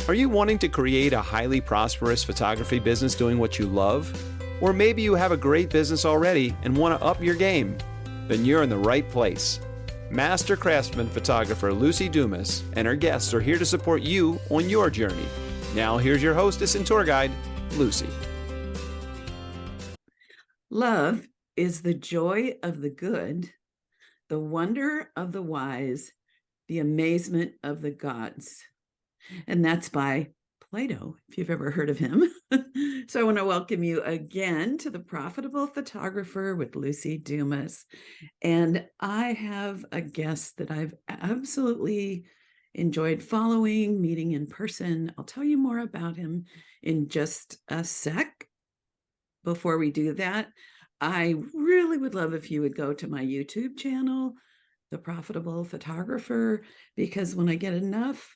Are you wanting to create a highly prosperous photography business doing what you love? Or maybe you have a great business already and want to up your game? Then you're in the right place. Master craftsman photographer Lucy Dumas and her guests are here to support you on your journey. Now here's your hostess and tour guide, Lucy. Love is the joy of the good, the wonder of the wise, the amazement of the gods. And that's by Plato, if you've ever heard of him. So I want to welcome you again to The Profitable Photographer with Lucy Dumas. And I have a guest that I've absolutely enjoyed following, meeting in person. I'll tell you more about him in just a sec. Before we do that, I really would love if you would go to my YouTube channel, The Profitable Photographer, because when I get enough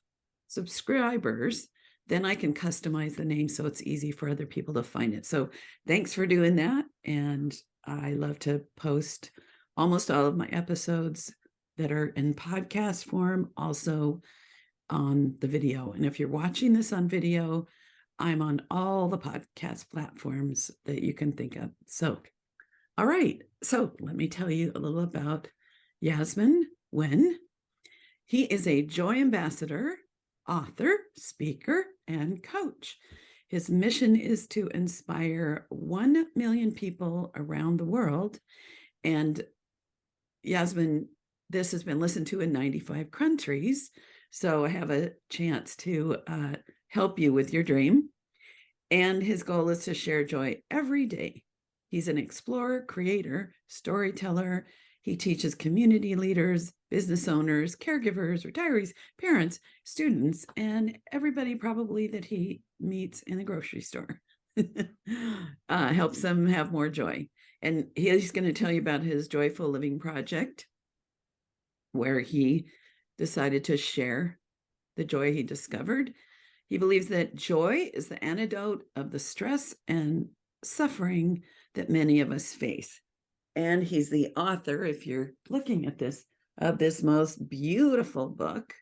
subscribers, then I can customize the name so it's easy for other people to find it. So thanks for doing that. And I love to post almost all of my episodes that are in podcast form, also on the video. And if you're watching this on video, I'm on all the podcast platforms that you can think of. So, all right. So let me tell you a little about Yasmin Nguyen. He is a Joy ambassador, author, speaker, and coach. His mission is to inspire 1 million people around the world. And Yasmin, this has been listened to in 95 countries. So I have a chance to help you with your dream. And his goal is to share joy every day. He's an explorer, creator, storyteller. He teaches community leaders, business owners, caregivers, retirees, parents, students, and everybody probably that he meets in the grocery store. Helps them have more joy. And he's going to tell you about his Joyful Living Project, where he decided to share the joy he discovered. He believes that joy is the antidote of the stress and suffering that many of us face. And he's the author, if you're looking at this, of this most beautiful book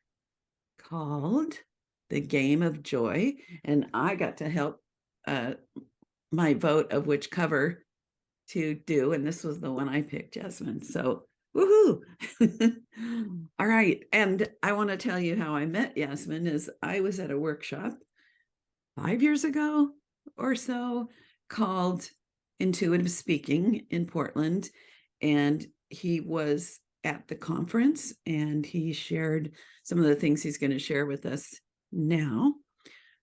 called The Game of Joy. And I got to help my vote of which cover to do. And this was the one I picked, Jasmine. So woohoo. All right. And I want to tell you how I met Yasmin is I was at a workshop 5 years ago or so called Intuitive Speaking in Portland. And he was at the conference and he shared some of the things he's going to share with us now.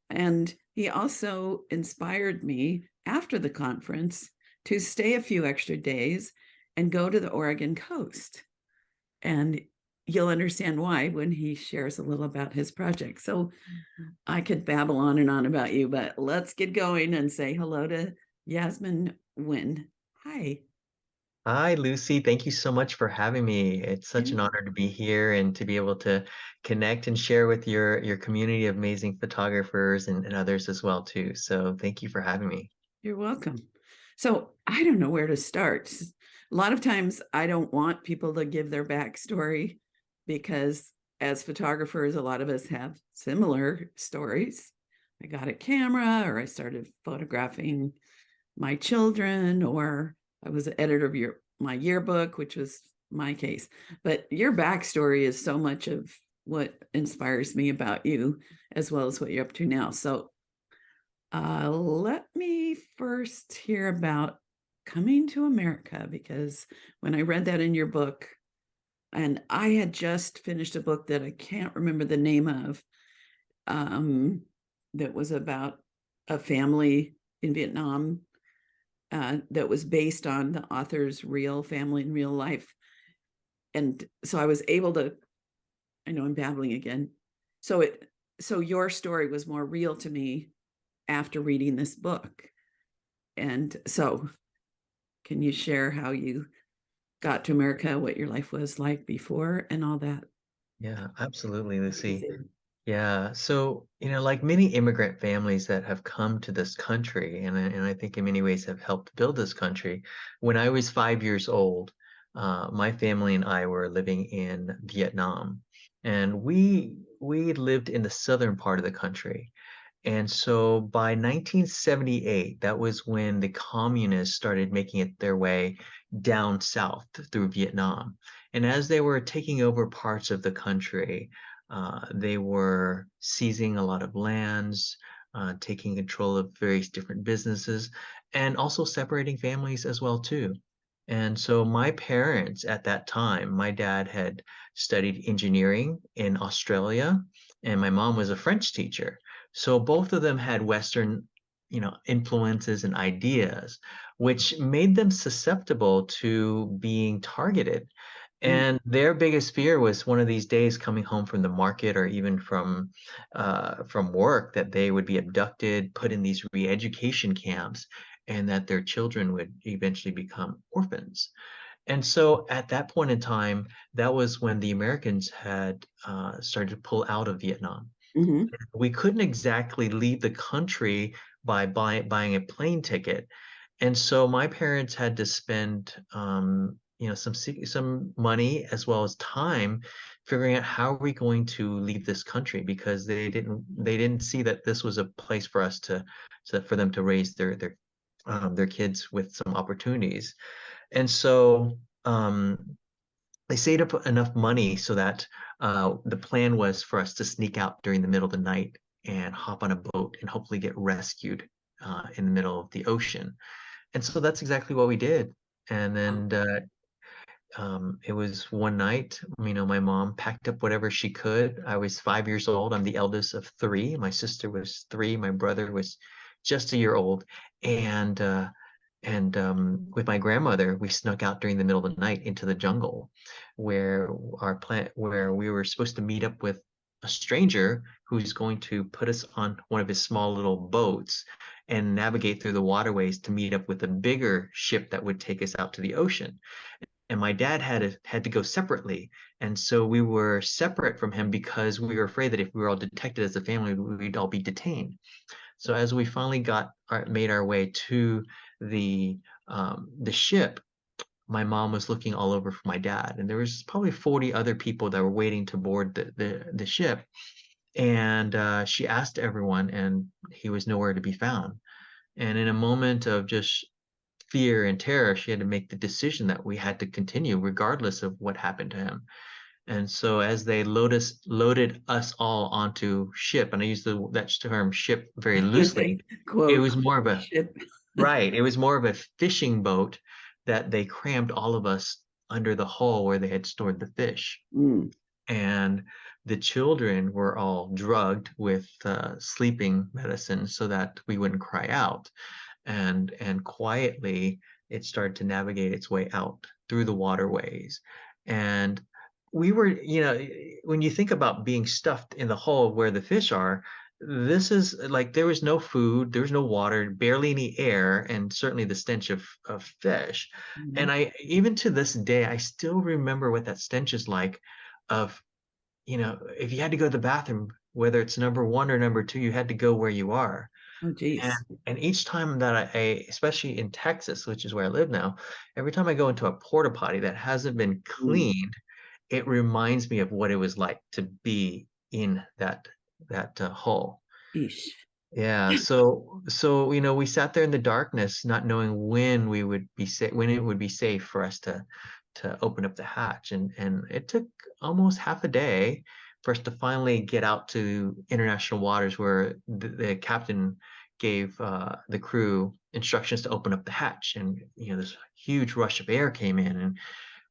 And he also inspired me after the conference to stay a few extra days and go to the Oregon coast. And you'll understand why when he shares a little about his project. So I could babble on and on about you, but let's get going and say hello to Yasmin Nguyen. Hi. Hi, Lucy. Thank you so much for having me. It's such an honor to be here and to be able to connect and share with your community of amazing photographers and others as well too. So thank you for having me. You're welcome. So I don't know where to start. A lot of times I don't want people to give their backstory because as photographers, a lot of us have similar stories. I got a camera or I started photographing my children, or I was an editor of my yearbook, which was my case. But your backstory is so much of what inspires me about you, as well as what you're up to now. So let me first hear about coming to America, because when I read that in your book, and I had just finished a book that I can't remember the name of, that was about a family in Vietnam that was based on the author's real family in real life. And so I was able to, I know I'm babbling again. So your story was more real to me after reading this book. And so can you share how you got to America, what your life was like before and all that? Yeah, absolutely, Lucy. Yeah. So, like many immigrant families that have come to this country, and I think in many ways have helped build this country, when I was 5 years old, my family and I were living in Vietnam. And we we lived in the southern part of the country. And so by 1978, that was when the communists started making it their way down south through Vietnam. And as they were taking over parts of the country, they were seizing a lot of lands, taking control of various different businesses, and also separating families as well too. And so my parents at that time, my dad had studied engineering in Australia, and my mom was a French teacher. So both of them had Western, influences and ideas, which made them susceptible to being targeted. Mm, And their biggest fear was one of these days coming home from the market or even from work that they would be abducted, put in these re-education camps, and that their children would eventually become orphans. And so at that point in time, that was when the Americans had started to pull out of Vietnam. mhm, We couldn't exactly leave the country by buying a plane ticket. And so my parents had to spend, some money as well as time figuring out how are we going to leave this country because they didn't see that this was a place for us for them to raise their kids with some opportunities. And so they saved up enough money so that the plan was for us to sneak out during the middle of the night and hop on a boat and hopefully get rescued in the middle of the ocean. And so that's exactly what we did. And then it was one night, my mom packed up whatever she could. I was 5 years old. I'm the eldest of three. My sister was three. My brother was just a year old. And with my grandmother, we snuck out during the middle of the night into the jungle where where we were supposed to meet up with a stranger who's going to put us on one of his small little boats and navigate through the waterways to meet up with a bigger ship that would take us out to the ocean. And my dad had to go separately, and so we were separate from him because we were afraid that if we were all detected as a family, we'd all be detained. So as we finally made our way to the ship, my mom was looking all over for my dad, and there was probably 40 other people that were waiting to board the ship. And she asked everyone, and he was nowhere to be found. And in a moment of just fear and terror, she had to make the decision that we had to continue regardless of what happened to him. And so as they loaded us all onto ship, and I use that term ship very they loosely, it quote was more of a ship. right, it was more of a fishing boat that they crammed all of us under the hull where they had stored the fish. Mm, And the children were all drugged with sleeping medicine so that we wouldn't cry out. And quietly it started to navigate its way out through the waterways. And we were, when you think about being stuffed in the hole where the fish are, this is like there was no food, there was no water, barely any air, and certainly the stench of fish. mhm. And I, even to this day, I still remember what that stench is like of, if you had to go to the bathroom, whether it's number one or number two, you had to go where you are. Oh, And geez. and each time that especially in Texas, which is where I live now, every time I go into a porta potty that hasn't been Mm, cleaned, it reminds me of what it was like to be in that hole. Eesh. Yeah, so we sat there in the darkness, not knowing when we would be safe, when it would be safe for us to open up the hatch, and it took almost half a day for us to finally get out to international waters where the captain gave the crew instructions to open up the hatch, and this huge rush of air came in, and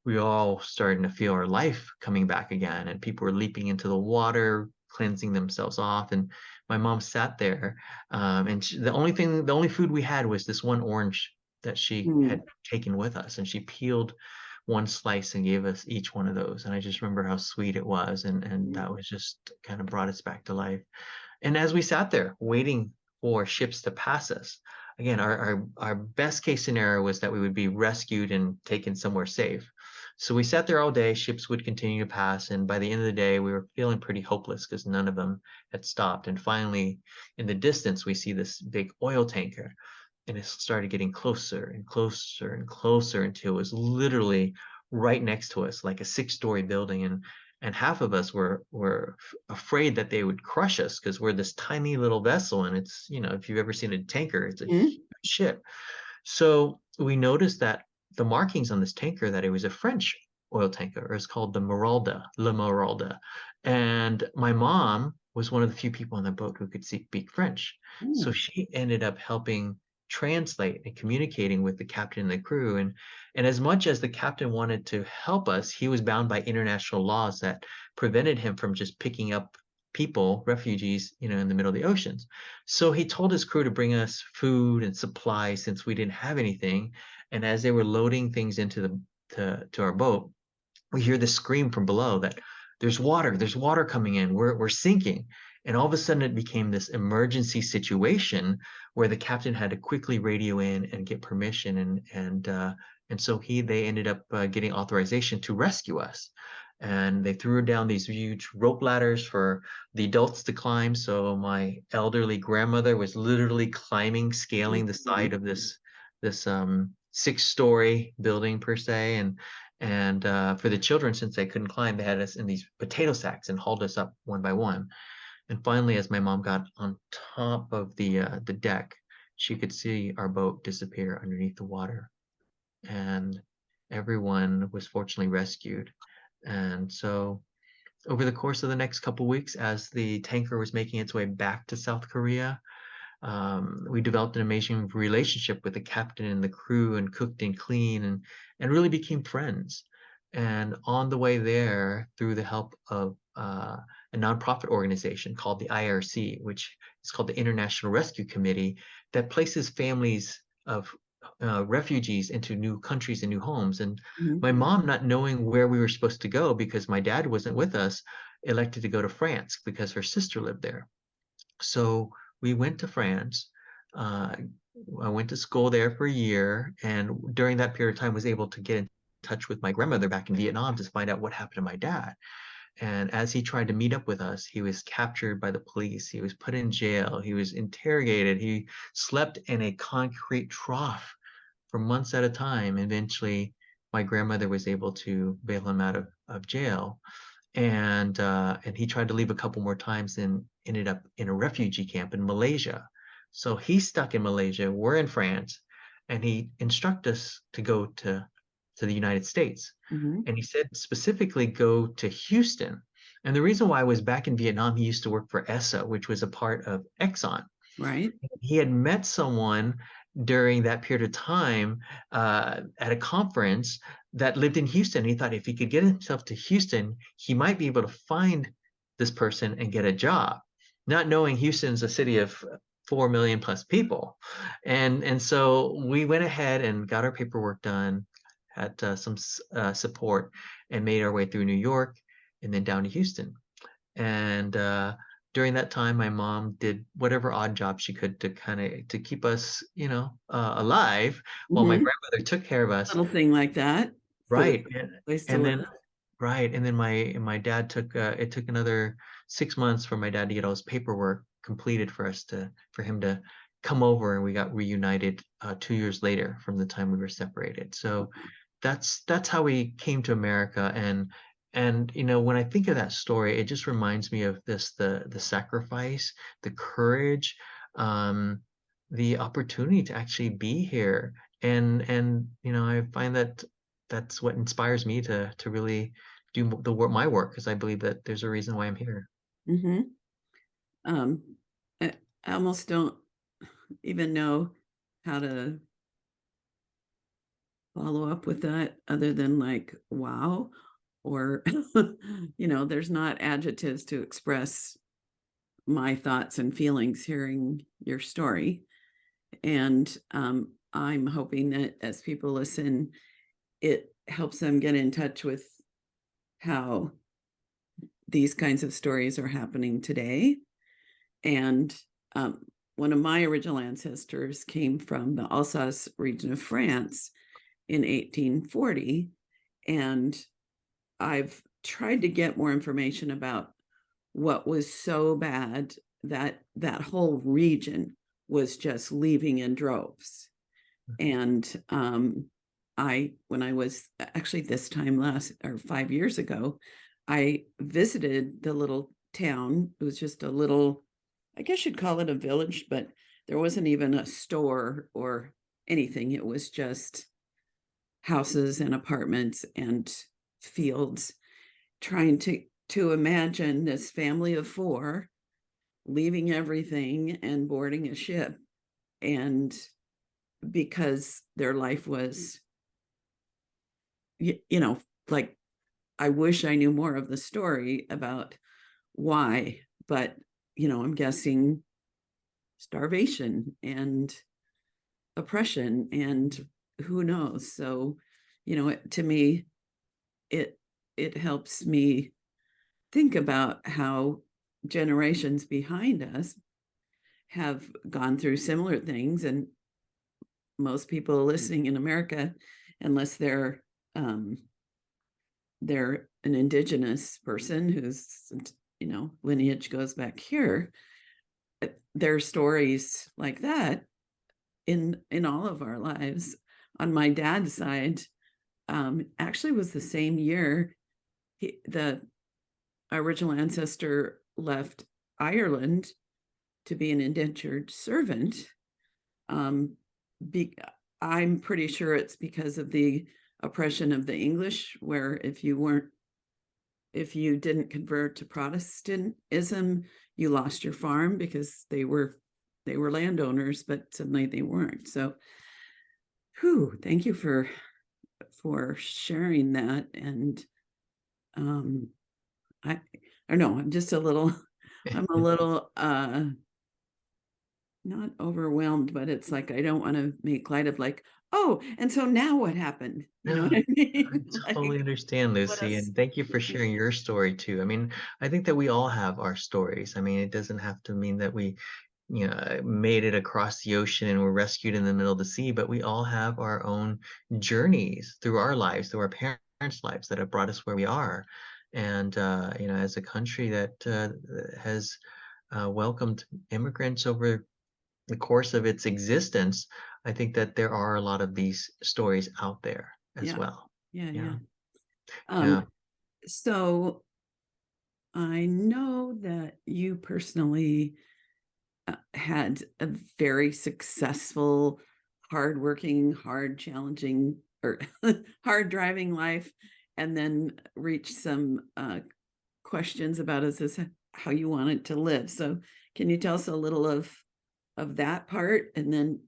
we all starting to feel our life coming back again, and people were leaping into the water, cleansing themselves off. And my mom sat there, and the only food we had was this one orange that she Mm, had taken with us, and she peeled one slice and gave us each one of those. And I just remember how sweet it was, and mm, that was just kind of brought us back to life. And as we sat there waiting for ships to pass us, again, our best case scenario was that we would be rescued and taken somewhere safe. So we sat there all day, ships would continue to pass, and by the end of the day, we were feeling pretty hopeless because none of them had stopped. And finally, in the distance, we see this big oil tanker, and it started getting closer and closer and closer until it was literally right next to us, like a six-story building. and half of us were afraid that they would crush us because we're this tiny little vessel, and it's, if you've ever seen a tanker, it's a Mhm. huge ship. So we noticed that the markings on this tanker, that it was a French oil tanker. It was called the Meralda, La Meralda. And my mom was one of the few people on the boat who could speak French. So Mm. she ended up helping translate and communicating with the captain and the crew. And as much as the captain wanted to help us, he was bound by international laws that prevented him from just picking up people, refugees, in the middle of the oceans. So he told his crew to bring us food and supplies since we didn't have anything. And as they were loading things into to our boat, we hear this scream from below that there's water coming in, we're sinking. And all of a sudden it became this emergency situation where the captain had to quickly radio in and get permission, and so they ended up getting authorization to rescue us. And they threw down these huge rope ladders for the adults to climb. So my elderly grandmother was literally climbing, scaling the side of this 6-story building per se. And for the children, since they couldn't climb, they had us in these potato sacks and hauled us up one by one. And finally, as my mom got on top of the deck, she could see our boat disappear underneath the water, and everyone was fortunately rescued. And so, over the course of the next couple weeks, as the tanker was making its way back to South Korea, we developed an amazing relationship with the captain and the crew, and cooked and cleaned, and really became friends. And on the way there, through the help of a nonprofit organization called the IRC, which is called the International Rescue Committee, that places families of refugees into new countries and new homes. And Mhm. my mom, not knowing where we were supposed to go because my dad wasn't with us, elected to go to France because her sister lived there. So we went to France. Uh, I went to school there for a year, and during that period of time, was able to get in touch with my grandmother back in Vietnam to find out what happened to my dad. And as he tried to meet up with us, he was captured by the police. He was put in jail. He was interrogated. He slept in a concrete trough for months at a time. Eventually, my grandmother was able to bail him out of jail, and he tried to leave a couple more times and ended up in a refugee camp in Malaysia. So he's stuck in Malaysia. We're in France, and he instructed us to go to the United States. Mhm. And he said specifically go to Houston. And the reason why I was back in Vietnam, he used to work for ESSA, which was a part of Exxon. Right. He had met someone during that period of time at a conference that lived in Houston. He thought if he could get himself to Houston, he might be able to find this person and get a job, not knowing Houston's a city of 4 million plus people. And so we went ahead and got our paperwork done, had some support, and made our way through New York and then down to Houston. And during that time, my mom did whatever odd job she could to kind of to keep us, alive, while my Mhm. grandmother took care of us. Little thing like that. Food, Right. place to And live. then right. And then my dad took it took another 6 months for my dad to get all his paperwork completed for him to come over, and we got reunited 2 years later from the time we were separated. So that's how we came to America. And when I think of that story, it just reminds me of the sacrifice, the courage, um, the opportunity to actually be here. And I find that that's what inspires me to really do the work, my work, because I believe that there's a reason why I'm here. Mhm. Um, I almost don't even know how to follow up with that other than like, wow, or, there's not adjectives to express my thoughts and feelings hearing your story. And I'm hoping that as people listen, it helps them get in touch with how these kinds of stories are happening today. And um, one of my original ancestors came from the Alsace region of France in 1840. And I've tried to get more information about what was so bad that that whole region was just leaving in droves. And when I was actually this time last or 5 years ago, I visited the little town. It was just a little, I guess you'd call it a village, but there wasn't even a store or anything. It was just houses and apartments and fields, trying to imagine this family of four leaving everything and boarding a ship. And because their life was, you know, like, I wish I knew more of the story about why, but, I'm guessing starvation and oppression and who knows. So, to me, it it helps me think about how generations behind us have gone through similar things. And most people listening in America, unless um, they're an indigenous person whose lineage goes back here, there are stories like that in all of our lives. On my dad's side, actually was the same year the original ancestor left Ireland to be an indentured servant. Um, be, I'm pretty sure it's because of the oppression of the English, where if you didn't convert to Protestantism, you lost your farm because they were landowners, but suddenly they weren't. So, thank you for sharing that. And I don't know, I'm just a little not overwhelmed, but it's like I don't want to make light of, like, oh, and so now what happened? You know No, what I I mean? totally Like, understand, what Lucy, else? and thank you for sharing your story too. I mean, I think that we all have our stories. I mean, it doesn't have to mean that we, made it across the ocean and were rescued in the middle of the sea, but we all have our own journeys through our lives, through our parents' lives that have brought us where we are. And as a country that has welcomed immigrants over the course of its existence, I think that there are a lot of these stories out there as Yeah, well. yeah, Yeah, yeah. yeah. So I know that you personally had a very successful, hardworking, hard challenging, or hard driving life, and then reached some questions about, is this how you wanted to live? So can you tell us a little of that part, and then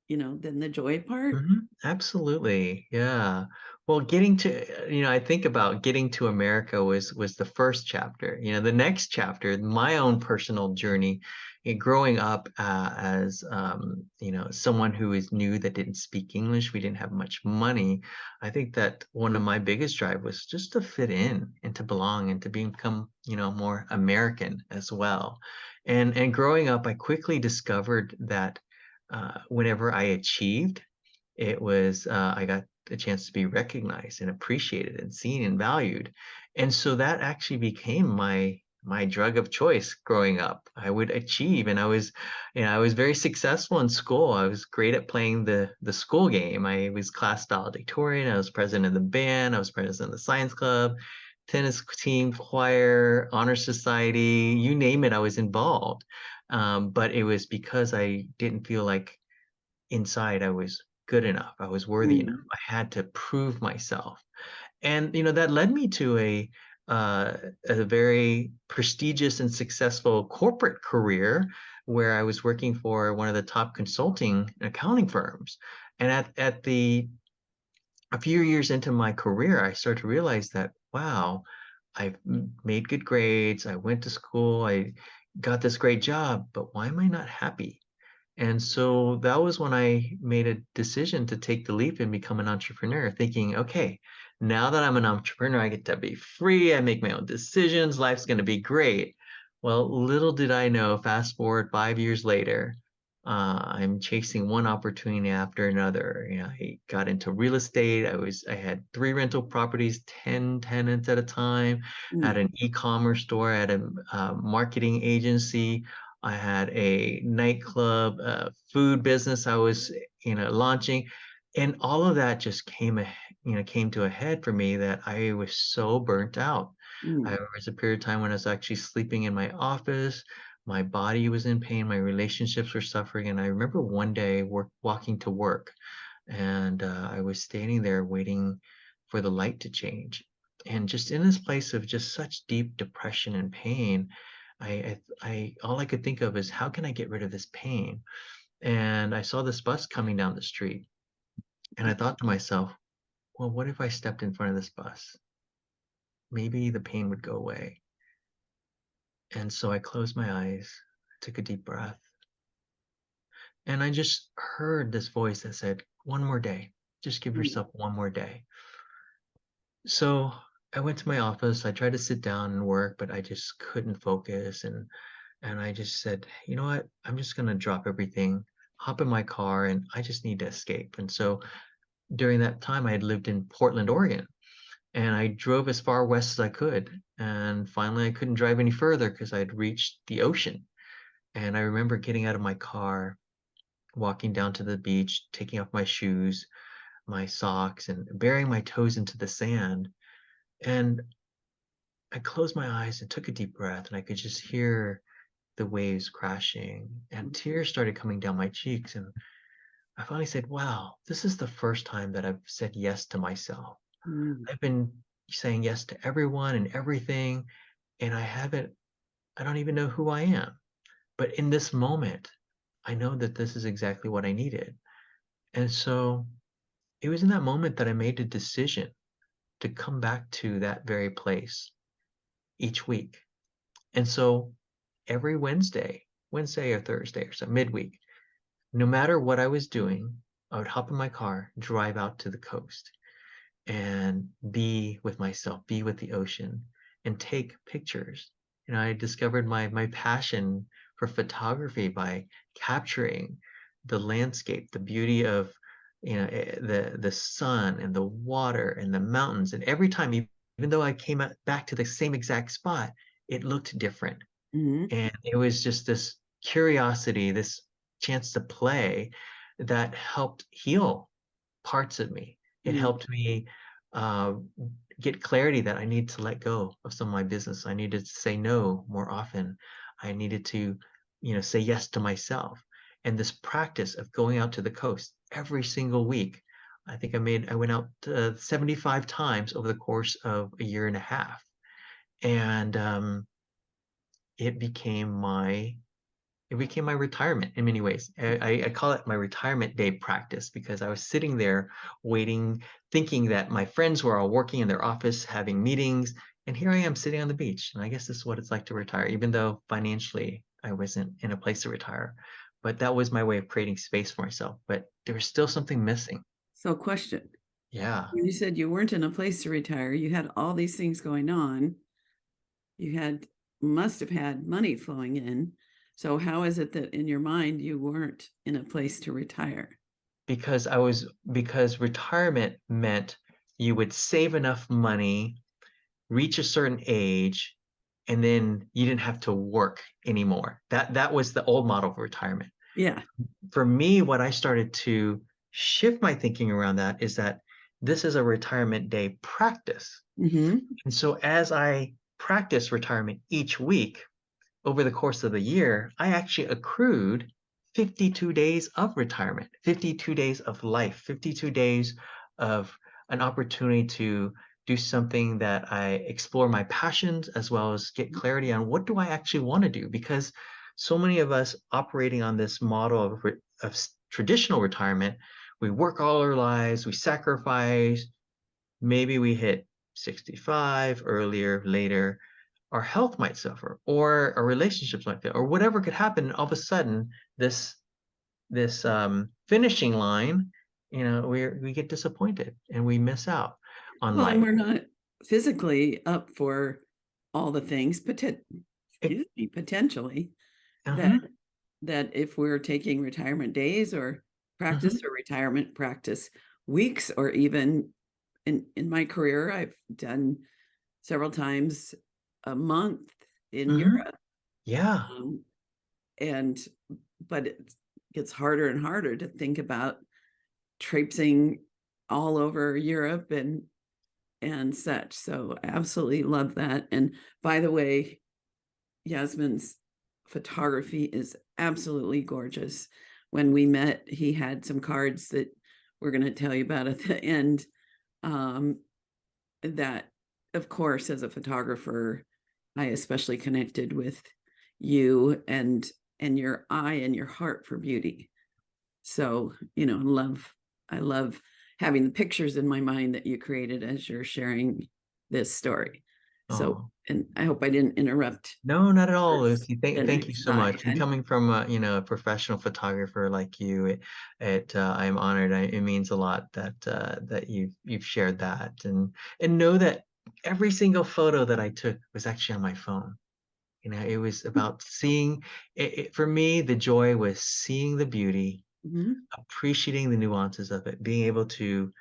then the joy part? Absolutely. Yeah. Well, getting to, I think about getting to America was the first chapter. The next chapter, my own personal journey, growing up as someone who is new that didn't speak English, we didn't have much money. I think that one of my biggest drive was just to fit in and to belong and to become, more American as well. And growing up, I quickly discovered that whenever I achieved, it was I got a chance to be recognized and appreciated and seen and valued. And so that actually became my drug of choice growing up. I would achieve, and I was very successful in school. I was great at playing the school game. I was class valedictorian, I was president of the band, I was president of the science club, tennis team, choir, honor society, you name it, I was involved. But it was because I didn't feel like inside I was good enough. I was worthy enough. Mm, I had to prove myself. And that led me to uh, a very prestigious and successful corporate career where I was working for one of the top consulting and accounting firms. And at the a few years into my career, I started to realize that, wow, I've made good grades, I went to school, I got this great job, but why am I not happy? And so that was when I made a decision to take the leap and become an entrepreneur, thinking, okay, now that I'm an entrepreneur, I get to be free, I make my own decisions, life's going to be great. Well, little did I know, fast forward 5 years later, I'm chasing one opportunity after another. I got into real estate. I had 3 rental properties, 10 tenants at a time, had mm, an e-commerce store, I had a marketing agency. I had a nightclub, food business I was, launching, and all of that just came to a head for me that I was so burnt out. Mm. There was a period of time when I was actually sleeping in my office. My body was in pain. My relationships were suffering. And I remember one day walking to work, and I was standing there waiting for the light to change. And just in this place of just such deep depression and pain, all I could think of is, how can I get rid of this pain? And I saw this bus coming down the street, and I thought to myself, well, what if I stepped in front of this bus? Maybe the pain would go away. And so I closed my eyes, took a deep breath, and I just heard this voice that said, one more day. Just give Mm. yourself one more day. So I went to my office. I tried to sit down and work, but I just couldn't focus. And I just said, you know what? I'm just gonna drop everything, hop in my car, and I just need to escape. And so during that time, I had lived in Portland, Oregon, and I drove as far west as I could. And finally, I couldn't drive any further because I had reached the ocean. And I remember getting out of my car, walking down to the beach, taking off my shoes, my socks, and burying my toes into the sand. And I closed my eyes and took a deep breath, and I could just hear the waves crashing, and tears started coming down my cheeks. And I finally said, wow, this is the first time that I've said yes to myself. Mm. I've been saying yes to everyone and everything, and I don't even know who I am. But in this moment, I know that this is exactly what I needed. And so it was in that moment that I made a decision to come back to that very place each week. And so every Wednesday or Thursday or so, midweek, no matter what I was doing, I would hop in my car, drive out to the coast, and be with myself, be with the ocean, and take pictures. I discovered my passion for photography by capturing the landscape, the beauty of the sun and the water and the mountains. And every time, even though I came back to the same exact spot, it looked different. Mhm. And it was just this curiosity, this chance to play that helped heal parts of me. It Mm. helped me uh, get clarity that I need to let go of some of my business. I needed to say no more often. I needed to, say yes to myself. And this practice of going out to the coast every single week, I went out 75 times over the course of a year and a half. And it became my it became my retirement in many ways. I call it my retirement day practice because I was sitting there waiting, thinking that my friends were all working in their office, having meetings, and here I am sitting on the beach. And I guess this is what it's like to retire, even though financially I wasn't in a place to retire. But that was my way of creating space for myself. But there was still something missing. So, question. Yeah. You said you weren't in a place to retire. You had all these things going on. You must have had money flowing in. So, how is it that in your mind you weren't in a place to retire? Because retirement meant you would save enough money, reach a certain age, and then you didn't have to work anymore. That was the old model of retirement. Yeah. For me, what I started to shift my thinking around that is that this is a retirement day practice. Mm-hmm. And so as I practice retirement each week over the course of the year, I actually accrued 52 days of retirement, 52 days of life, 52 days of an opportunity to do something that I explore my passions as well as get clarity on what do I actually want to do, because so many of us operating on this model of traditional retirement, we work all our lives, we sacrifice, maybe we hit 65 earlier, later, our health might suffer, or our relationships might fail, or whatever could happen. And all of a sudden, this finishing line, we get disappointed and we miss out on Well, and life. we're not physically up for all the things, It, potentially that uh-huh, that if we're taking retirement days or uh-huh, practice or retirement practice weeks, or even in my career, I've done several times a month in uh-huh. Europe. Yeah. Um, and but it gets harder and harder to think about traipsing all over Europe and and such. So I absolutely love that. And by the way, Yasmin's photography is absolutely gorgeous. When we met, he had some cards that we're going to tell you about at the end. That, of course, as a photographer, I especially connected with you and your eye and your heart for beauty. So, I love having the pictures in my mind that you created as you're sharing this story. So, Oh. and I hope I didn't interrupt. No, not at all, Worse Lucy. than Thank you so I much. And had. coming from a professional photographer like you, I'm honored. It means a lot that that you've shared that, and know that every single photo that I took was actually on my phone. It was about seeing for me, the joy was seeing the beauty, Mhm. appreciating the nuances of it, being able to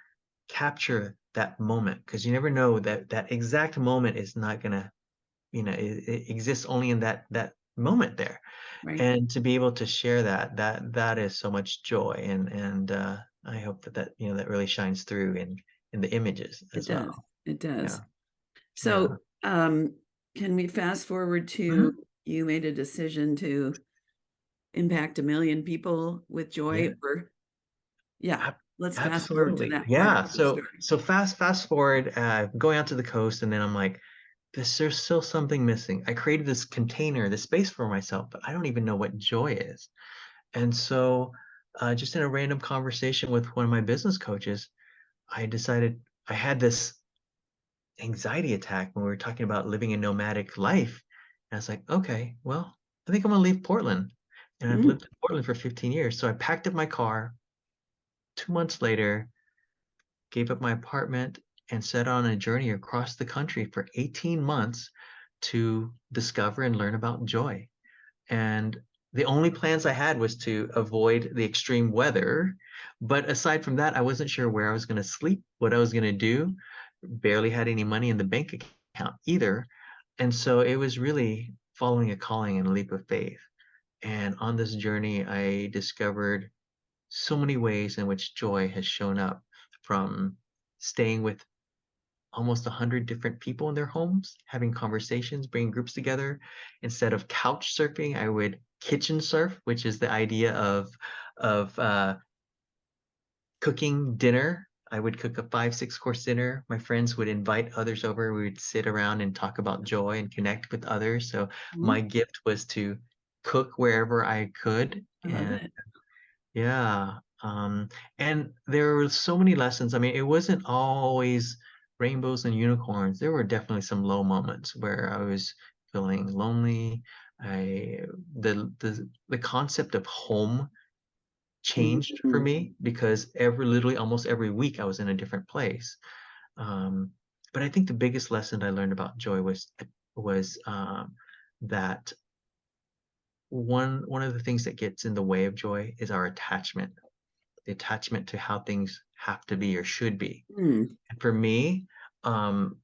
capture that moment, because you never know that that exact moment is not gonna it exists only in that moment there, Right. and to be able to share that is so much joy, and I hope that that really shines through in the images It as does. well. It Yeah, does. yeah. So, can we fast forward to Mhm. you made a decision to impact a million people with joy? Yeah, Or yeah, ab let's fast forward to absolutely. that part of Yeah, the so story. so fast forward, going out to the coast, and then I'm like, there's still something missing. I created this container, this space for myself, but I don't even know what joy is. And so, just in a random conversation with one of my business coaches, I decided I had this anxiety attack when we were talking about living a nomadic life. And I was like, okay, well, I think I'm gonna leave Portland. And I've Mm, lived in Portland for 15 years. So I packed up my car. 2 months later, gave up my apartment and set on a journey across the country for 18 months to discover and learn about joy. And the only plans I had was to avoid the extreme weather. But aside from that, I wasn't sure where I was going to sleep, what I was going to do. Barely had any money in the bank account either. And so it was really following a calling and a leap of faith. And on this journey, I discovered so many ways in which joy has shown up, from staying with almost 100 different people in their homes, having conversations, bringing groups together. Instead of couch surfing, I would kitchen surf, which is the idea of cooking dinner. I would cook a 5, 6 course dinner. My friends would invite others over. We would sit around and talk about joy and connect with others. So mm, my gift was to cook wherever I could. I love And it. yeah, and there were so many lessons. I mean, it wasn't always rainbows and unicorns. There were definitely some low moments where I was feeling lonely. I the concept of home changed for Mhm. me, because literally almost every week I was in a different place. Um, but I think the biggest lesson I learned about joy was that one of the things that gets in the way of joy is our attachment, the attachment to how things have to be or should be. Mm, And for me, um,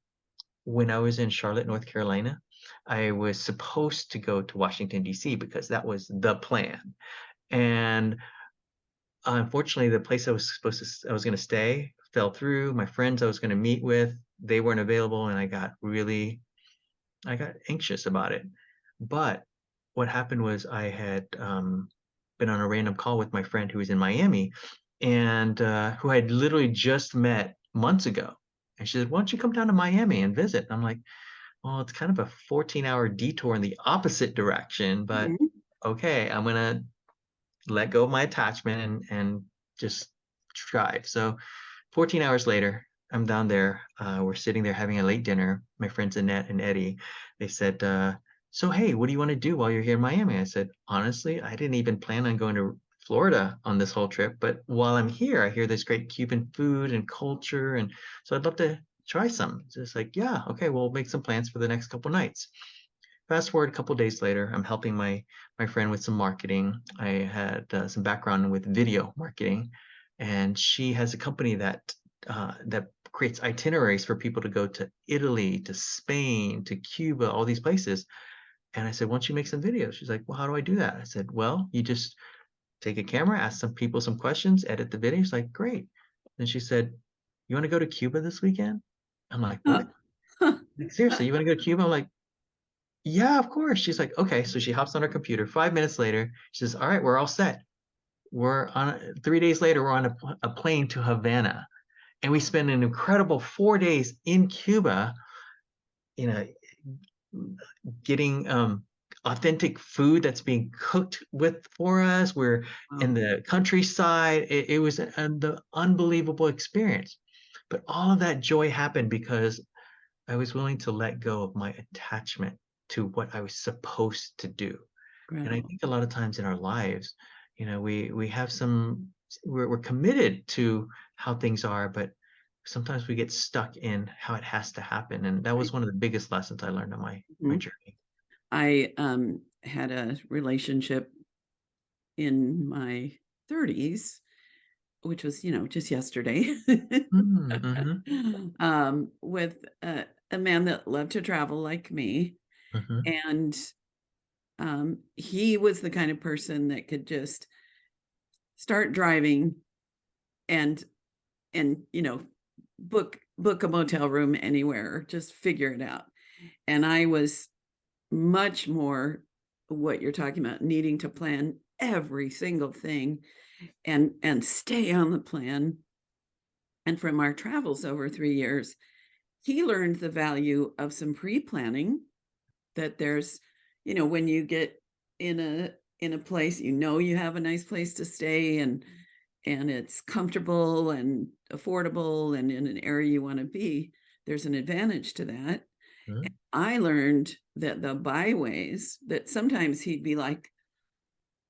when I was in Charlotte, North Carolina, I was supposed to go to Washington, D.C. because that was the plan. And unfortunately, the place I was going to stay fell through. My friends I was going to meet with, they weren't available, and I got anxious about it. But what happened was I had been on a random call with my friend who was in Miami, and who I had literally just met months ago. And she said, "Why don't you come down to Miami and visit?" And I'm like, "Well, it's kind of a 14-hour detour in the opposite direction, but mhm. okay, I'm gonna let go of my attachment and just drive." So 14 hours later, I'm down there. We're sitting there having a late dinner. My friends Annette and Eddie, they said, "So, hey, what do you want to do while you're here in Miami?" I said, "Honestly, I didn't even plan on going to Florida on this whole trip. But while I'm here, I hear there's great Cuban food and culture. And so I'd love to try some." It's just like, yeah, okay, we'll make some plans for the next couple nights. Fast forward a couple days later, I'm helping my friend with some marketing. I had some background with video marketing, and she has a company that creates itineraries for people to go to Italy, to Spain, to Cuba, all these places. And I said, "Why don't you make some videos?" She's like, "Well, how do I do that?" I said, "Well, you just take a camera, ask some people some questions, edit the video." She's like, "Great." Then she said, "You want to go to Cuba this weekend?" I'm like, Huh. what? Like, seriously, you want to go to Cuba? I'm like, yeah, of course. She's like, okay. So she hops on her computer. 5 minutes later, she says, all right, we're all set. We're on 3 days later, we're on a plane to Havana. And we spend an incredible 4 days in Cuba, you know, getting authentic food that's being cooked with for us. We're in Wow. the countryside. It was the unbelievable experience. But all of that joy happened because I was willing to let go of my attachment to what I was supposed to do. And I Incredible. think a lot of times in our lives, we have we're committed to how things are, but sometimes we get stuck in how it has to happen. And that Right. was one of the biggest lessons I learned on my Mhm. journey. I had a relationship in my 30s, which was, just yesterday, Mm-hmm, with a man that loved to travel like me. mm-hmm, And he was the kind of person that could just start driving and book a motel room anywhere, just figure it out. And I was much more what you're talking about, needing to plan every single thing and stay on the plan. And from our travels over 3 years, he learned the value of some pre-planning, that there's, when you get in a place, you have a nice place to stay, and it's comfortable and affordable and in an area you want to be, there's an advantage to that. mm-hmm. I learned that the byways, that sometimes he'd be like,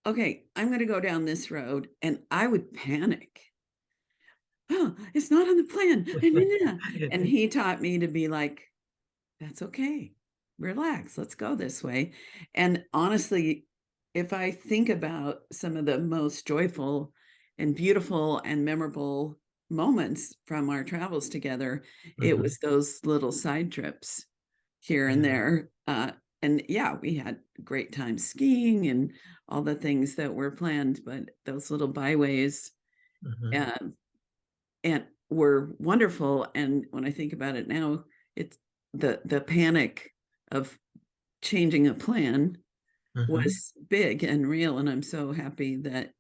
okay, I'm going to go down this road, and I would panic. Oh, it's not on the plan. And he taught me to be like, that's okay. Relax. Let's go this way. And honestly, if I think about some of the most joyful and beautiful and memorable moments from our travels together, it Mm-hmm. was those little side trips here and Yeah. there. And yeah, we had great time skiing and all the things that were planned, but those little byways Mm-hmm. uh, and were wonderful. And when I think about it now, it's the panic of changing a plan Mm-hmm. was big and real. And I'm so happy that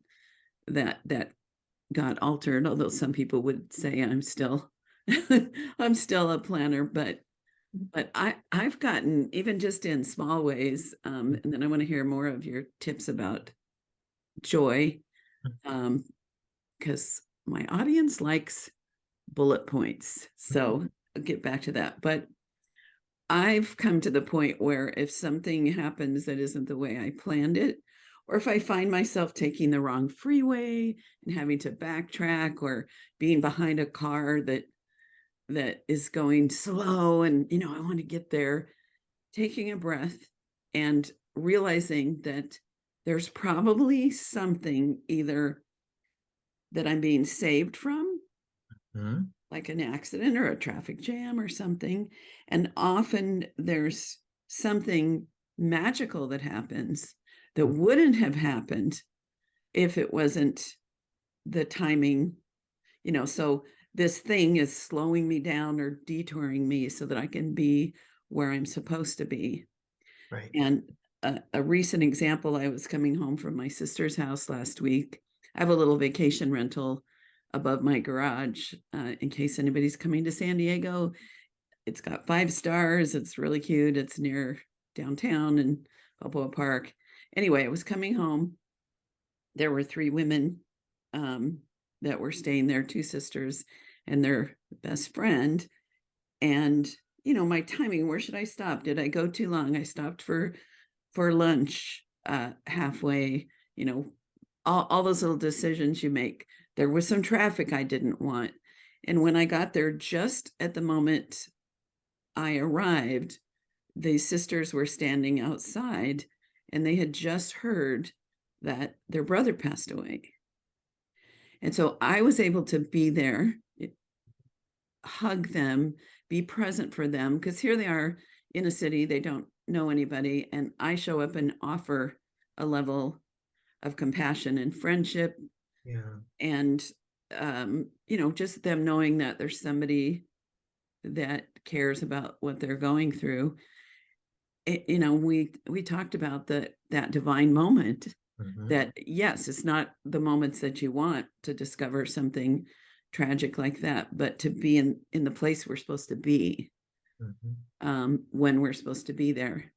got altered. Although some people would say I'm still I'm still a planner, but I've gotten, even just in small ways. And then I want to hear more of your tips about joy, because my audience likes bullet points. So I'll get back to that. But I've come to the point where if something happens that isn't the way I planned it, or if I find myself taking the wrong freeway and having to backtrack, or being behind a car that is going slow, and I want to get there, taking a breath and realizing that there's probably something either that I'm being saved from, Mm-hmm. like an accident or a traffic jam or something. And often there's something magical that happens that wouldn't have happened if it wasn't the timing, so this thing is slowing me down or detouring me so that I can be where I'm supposed to be. Right. And a recent example, I was coming home from my sister's house last week. I have a little vacation rental above my garage, in case anybody's coming to San Diego. It's got 5 stars. It's really cute. It's near downtown in Balboa Park. Anyway, I was coming home. There were 3 women um, that were staying there, 2 sisters and their best friend. And my timing, where should I stop? Did I go too long? I stopped for lunch halfway, all those little decisions you make. There was some traffic I didn't want. And when I got there, just at the moment I arrived, the sisters were standing outside, and they had just heard that their brother passed away. And so I was able to be there, hug them, be present for them, because here they are in a city, they don't know anybody. And I show up and offer a level of compassion and friendship, Yeah. and just them knowing that there's somebody that cares about what they're going through. You know, we talked about that divine moment, Mhm. that yes, it's not the moments that you want to discover something tragic like that, but to be in the place we're supposed to be, Mhm. when we're supposed to be there.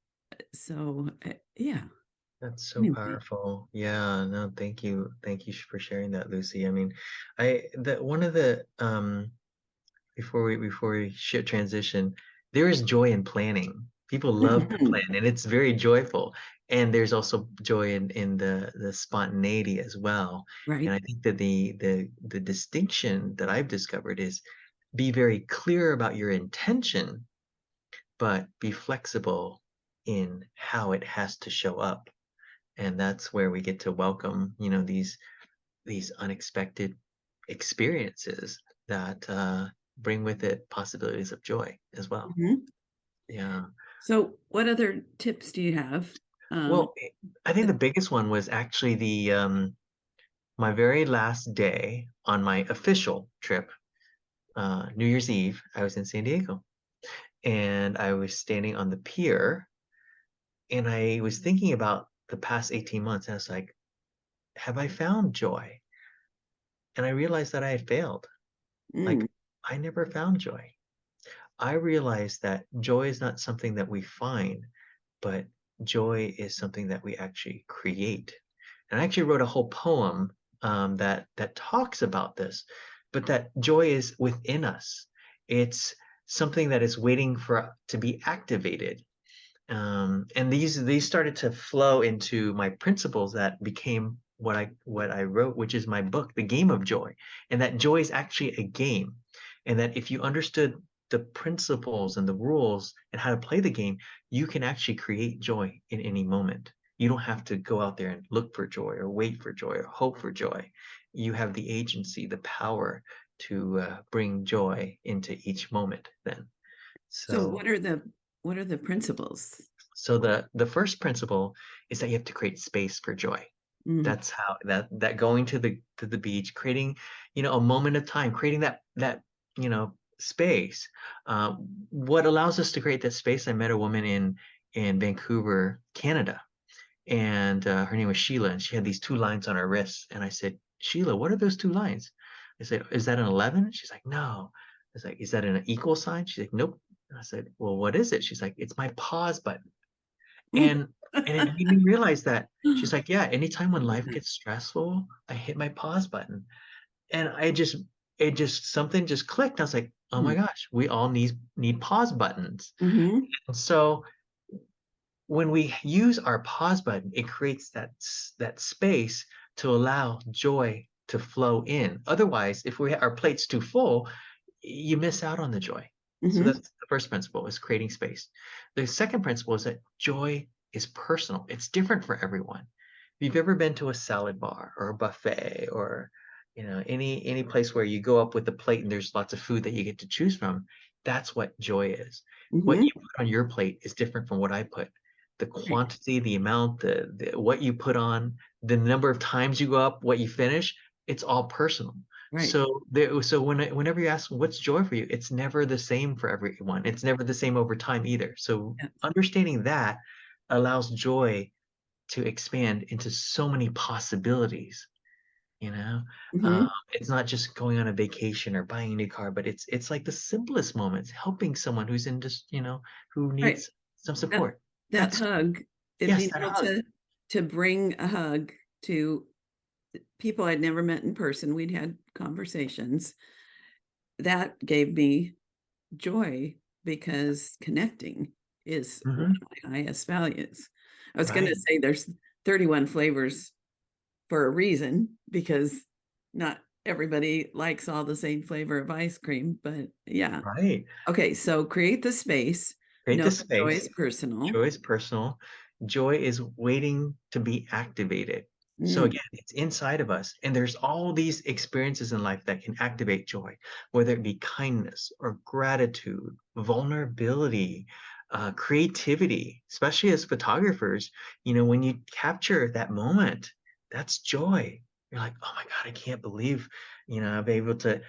So yeah. That's so Anyway. powerful. Yeah, no, thank you. Thank you for sharing that, Lucy. I mean, one of the before we shift transition, there is joy in planning. People love to Mhm. plan, and it's very joyful. And there's also joy in the spontaneity as well. And Right. I think that the distinction that I've discovered is be very clear about your intention, but be flexible in how it has to show up. And that's where we get to welcome, these unexpected experiences that bring with it possibilities of joy as well. Mhm. Yeah. So what other tips do you have? Um, Well, I think that- the biggest one was actually the my very last day on my official trip, New Year's Eve. I was in San Diego, and I was standing on the pier, and I was thinking about the past 18 months. And I was like, have I found joy? And I realized that I had failed. Like, mm, I never found joy. I realized that joy is not something that we find, but joy is something that we actually create. And I actually wrote a whole poem that talks about this, but that joy is within us. It's something that is waiting for to be activated. And these started to flow into my principles that became what I wrote, which is my book, The Game of Joy. And that joy is actually a game. And that if you understood the principles and the rules and how to play the game, you can actually create joy in any moment. You don't have to go out there and look for joy or wait for joy or hope for joy. You have the agency, the power to bring joy into each moment then. so So what are the principles? so the first principle is that you have to create space for joy. Mm, That's how that going to the beach, creating, a moment of time, creating that space. What allows us to create that space? I met a woman in Vancouver, Canada, and her name was Sheila, and she had these two lines on her wrists. And I said, Sheila, what are those two lines? I said, is that an 11? She's like, no. I was like, is that an equal sign? She's like, nope. And I said, well, what is it? She's like, it's my pause button. mm. And it made me realize that she's like, yeah, anytime when life gets stressful, I hit my pause button. And it just something just clicked. I was like, oh my gosh, we all need pause buttons. Mhm. And so when we use our pause button, it creates that space to allow joy to flow in. Otherwise, if our plate's too full, you miss out on the joy. So Mhm. that's the first principle, is creating space. The second principle is that joy is personal. It's different for everyone. If you've ever been to a salad bar or a buffet, or any place where you go up with a plate and there's lots of food that you get to choose from, that's what joy is. What Mhm. you put on your plate is different from what I put. The Right. quantity, the amount, the what you put on, the number of times you go up, what you finish, it's all personal. Right. So whenever you ask what's joy for you, it's never the same for everyone. It's never the same over time either. So Yeah. understanding that allows joy to expand into so many possibilities. You know, Mhm. it's not just going on a vacation or buying a new car, but it's like the simplest moments, helping someone who's in just who Right. needs some That support. that That's hug, yes, being that able hug. to bring a hug to people I'd never met in person. We'd had conversations. That gave me joy because connecting is one Hmm. of my highest values. I was going to Right, say there's 31 flavors for a reason, because not everybody likes all the same flavor of ice cream, but yeah. right. Okay, so create the space. Create Know the that joy space. is personal. Joy is personal. Joy is waiting to be activated. So Mm, again, it's inside of us. And there's all these experiences in life that can activate joy, whether it be kindness or gratitude, vulnerability, creativity, especially as photographers. When you capture that moment, that's joy. You're like, oh my God, I can't believe, I'm able to,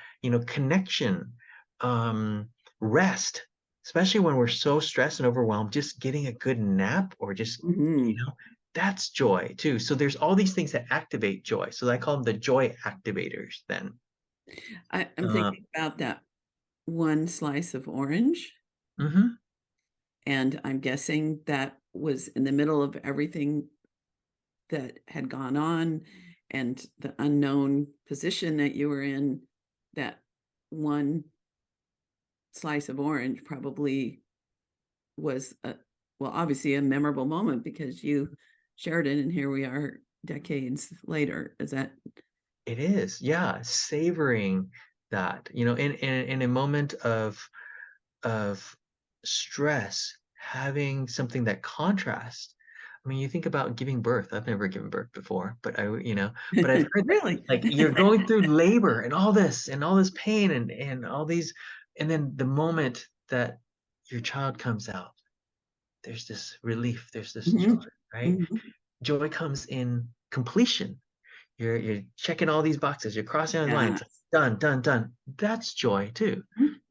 connection. Um, rest, especially when we're so stressed and overwhelmed, just getting a good nap or just, Hmm. that's joy too. So there's all these things that activate joy. So I call them the joy activators then. I'm Um, thinking about that one slice of orange, mhm. and I'm guessing that was in the middle of everything that had gone on and the unknown position that you were in. That one slice of orange probably was well, obviously a memorable moment because you shared it, and here we are decades later. Is that? It is, yeah, savoring that, in a moment of stress, having something that contrasts. I mean, you think about giving birth. I've never given birth before, but I've heard that Really? like you're going through labor and all this pain and all these, and then the moment that your child comes out, there's this relief, there's this joy, Mhm. right? Mhm. Joy comes in completion. You're checking all these boxes, you're crossing all the Yeah. lines, done, done, done. That's joy too.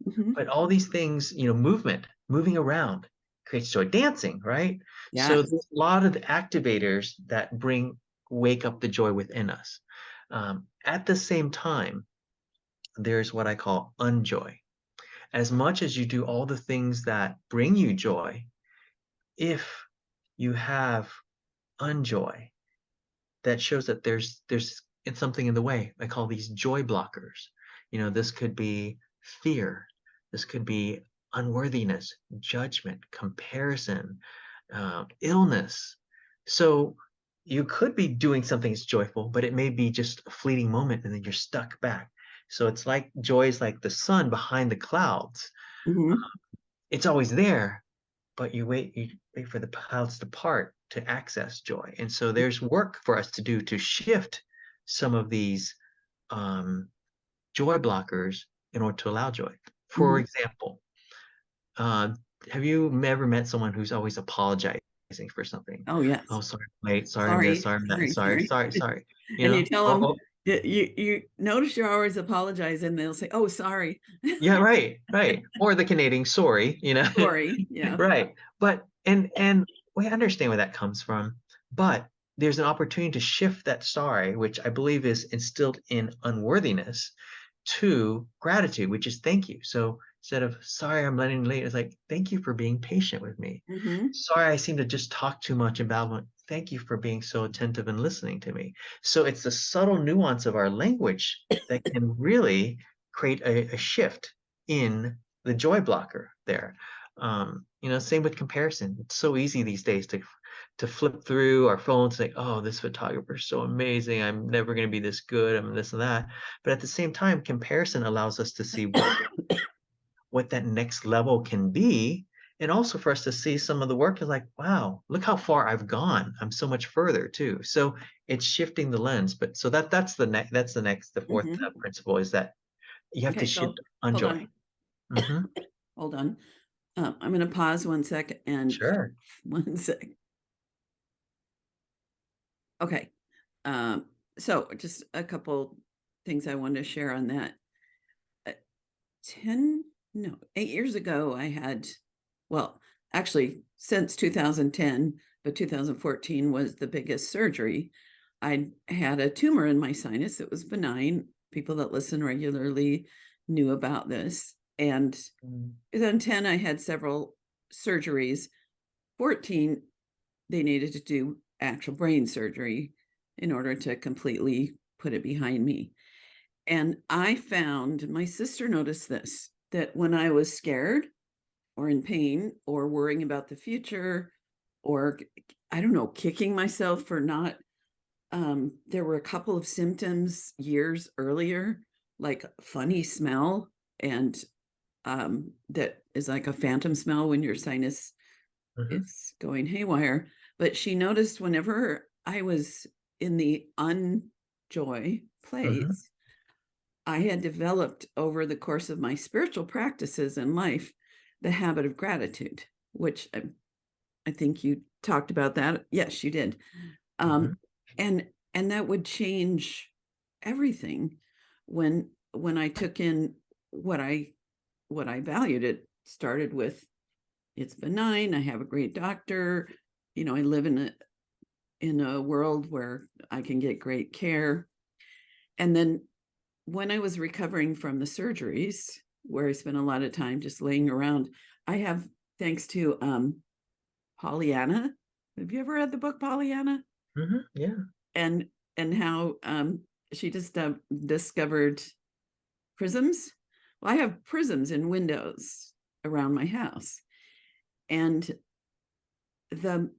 Mhm. But all these things, moving around creates joy. Dancing, right? So Yes. there's a lot of activators that wake up the joy within us. At the same time, there's what I call unjoy. As much as you do all the things that bring you joy, if you have unjoy, that shows that there's it's something in the way. I call these joy blockers. This could be fear, this could be unworthiness, judgment, comparison, illness. So you could be doing something that's joyful, but it may be just a fleeting moment and then you're stuck back. So it's like joy is like the sun behind the clouds. Mhm. It's always there, but you wait for the clouds to part to access joy. And so there's work for us to do to shift some of these um, joy blockers in order to allow joy. For Mhm. example, uh, have you ever met someone who's always apologizing for something? Oh, Oh, yes. sorry, I'm late. Sorry, I'm this. Sorry, Sorry, I'm that. sorry, Sorry, sorry. sorry, sorry. And you tell Oh, them, oh, you notice you're always apologizing, they'll say, "Oh, sorry." yeah, right, right. Or the Canadian sorry, Sorry. Yeah. right. But and we understand where that comes from. But there's an opportunity to shift that sorry, which I believe is instilled in unworthiness, to gratitude, which is thank you. So instead of sorry, I'm running late, it's like thank you for being patient with me. Mhm. Sorry, I seem to just talk too much and babble. Thank you for being so attentive and listening to me. So it's the subtle nuance of our language that can really create a shift in the joy blocker there. Same with comparison. It's so easy these days to flip through our phones, say, "Oh, this photographer is so amazing. I'm never going to be this good. I'm this and that." But at the same time, comparison allows us to see what that next level can be, and also for us to see some of the work is like, wow, look how far I've gone. I'm so much further too. So it's shifting the lens. But so the fourth Mhm. principle is that you have to Okay, so shift hold unjoy. on. Hmm. Hold on. I'm gonna pause 1 second and Sure. 1 sec. Okay. Um, so just a couple things I wanted to share on that. Uh, 10, no, 8 years ago, I had, well, actually, since 2010, but 2014 was the biggest surgery. I had a tumor in my sinus. It was benign. People that listen regularly knew about this. And Mm. 2010, I had several surgeries. 14, they needed to do actual brain surgery in order to completely put it behind me. And I found my sister noticed this, that when I was scared or in pain or worrying about the future, or I don't know, kicking myself for not, there were a couple of symptoms years earlier, like funny smell, and that is like a phantom smell when your sinus Mhm, is going haywire. But she noticed whenever I was in the unjoy mhm, place, I had developed over the course of my spiritual practices in life the habit of gratitude, which I think you talked about that. Yes, you did. mhm, Um, and and that would change everything when I took in what I what I valued. It started with, it's benign. I have a great doctor. I live in a world where I can get great care. And then when I was recovering from the surgeries, where I spent a lot of time just laying around, I have, thanks to Pollyanna. Have you ever read the book Pollyanna? Yeah. And how she just discovered prisms. Well, I have prisms in windows around my house, and the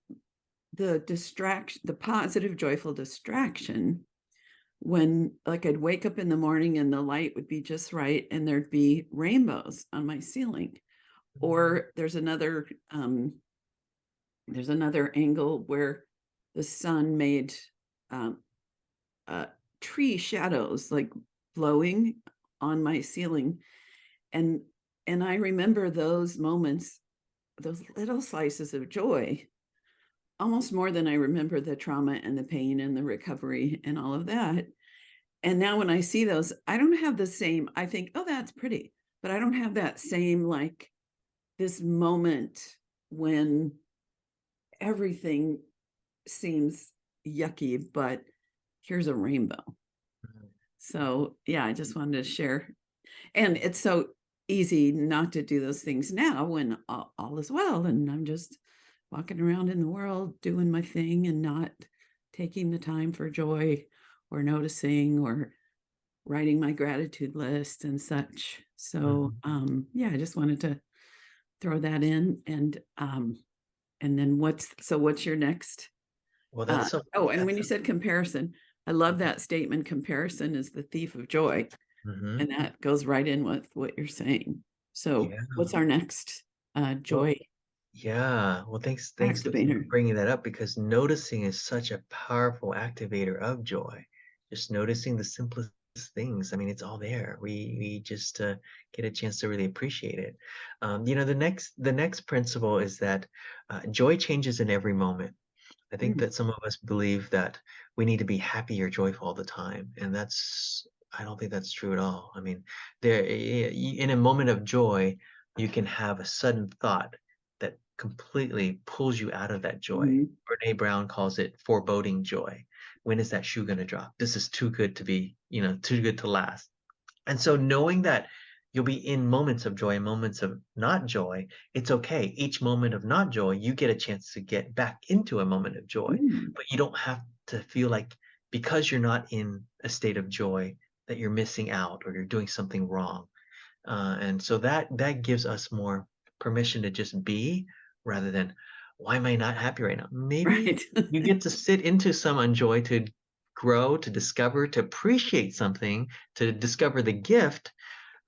distraction, the positive, joyful distraction, when like I'd wake up in the morning and the light would be just right, and there'd be rainbows on my ceiling. Or there's another angle where the sun made tree shadows like blowing on my ceiling, and I remember those moments, those little slices of joy, almost more than I remember the trauma and the pain and the recovery and all of that. And now when I see those, I don't have the same, I think, oh, that's pretty, but I don't have that same, like, this moment when everything seems yucky, but here's a rainbow. So yeah, I just wanted to share. And it's so easy not to do those things now when all is well, and I'm just walking around in the world doing my thing and not taking the time for joy or noticing or writing my gratitude list and such. So yeah, I just wanted to throw that in. And then what's your next? Well, that's so. And when you said comparison, I love that statement. Comparison is the thief of joy. And that goes right in with what you're saying. So what's our next joy? Well, thanks for Activator. bringing that up, because noticing is such a powerful activator of joy. Just noticing the simplest things. I mean, it's all there. We just get a chance to really appreciate it. The next principle is that joy changes in every moment. I think that some of us believe that we need to be happy or joyful all the time, and I don't think that's true at all. I mean, in a moment of joy, you can have a sudden thought that completely pulls you out of that joy. Brene Brown calls it foreboding joy. When is that shoe going to drop? This is too good to be, too good to last. And so knowing that you'll be in moments of joy and moments of not joy, it's okay. Each moment of not joy, you get a chance to get back into a moment of joy, but you don't have to feel like, because you're not in a state of joy, that you're missing out or you're doing something wrong. And so that gives us more permission to just be, rather than, why am I not happy right now? Maybe you get to sit into some unjoy, to grow, to discover, to appreciate something, to discover the gift.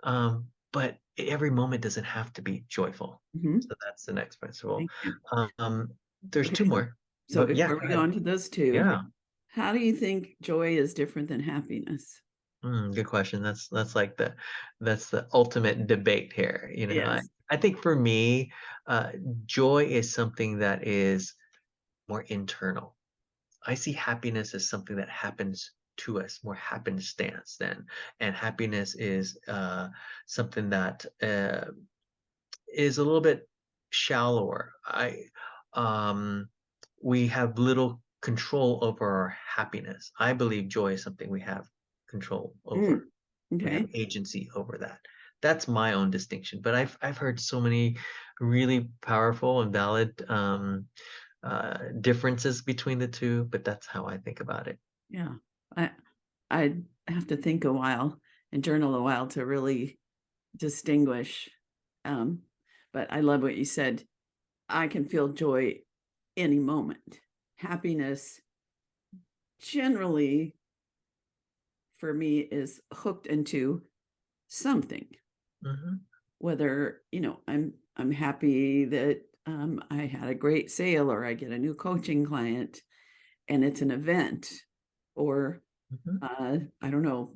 But every moment doesn't have to be joyful. So that's the next principle. There's two more. So But yeah, before we go on to those two, yeah. How do you think joy is different than happiness? Good question. That's like that's the ultimate debate here. Yes. I think for me, joy is something that is more internal. I see happiness as something that happens to us, more happenstance then. And happiness is something that is a little bit shallower. We have little control over our happiness. I believe joy is something we have control over. We have agency over that. That's my own distinction. But I've heard so many really powerful and valid differences between the two, but that's how I think about it. Yeah. I have to think a while and journal a while to really distinguish. But I love what you said. I can feel joy any moment. Happiness generally for me is hooked into something. Whether, I'm happy that I had a great sale, or I get a new coaching client and it's an event, or I don't know,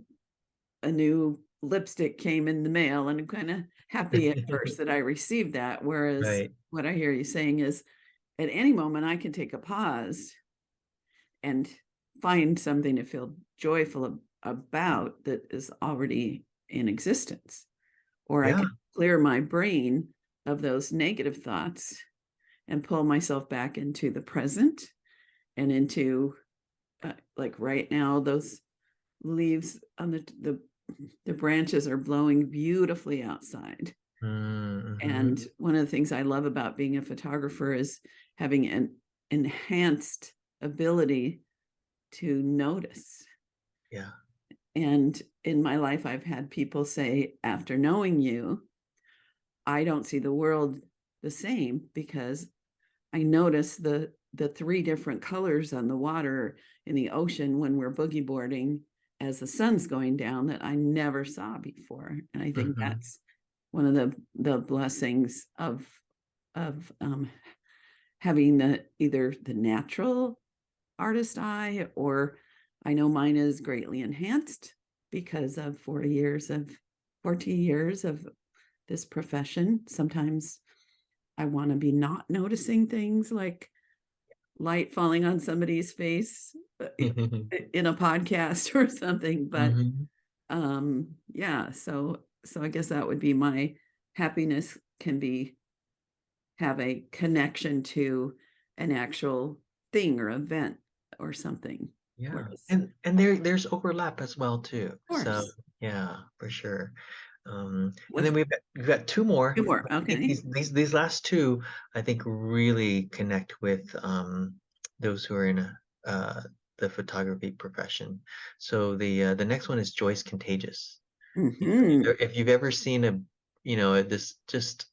a new lipstick came in the mail, and I'm kind of happy at first that I received that. Whereas what I hear you saying is, at any moment I can take a pause and find something to feel joyful about that is already in existence. Or I can clear my brain of those negative thoughts and pull myself back into the present and into like right now, those leaves on the branches are blowing beautifully outside. And one of the things I love about being a photographer is having an enhanced ability to notice. Yeah. And in my life, I've had people say, after knowing you, I don't see the world the same because I notice the 3 different colors on the water in the ocean when we're boogie boarding as the sun's going down that I never saw before. And I think that's one of the blessings of having either the natural artist eye, or I know mine is greatly enhanced because of 40 years of this profession. Sometimes I want to be not noticing things like light falling on somebody's face in a podcast or something. But yeah, so I guess that would be my happiness can have a connection to an actual thing or event or something. Yeah. Whereas, And there's overlap as well too. of So course, yeah, for sure. And with then we've got 2 more. humor. But I think Okay. these last 2, I think, really connect with those who are in the photography profession. So the next one is Joyce Contagious. Mm-hmm. If you've ever seen this just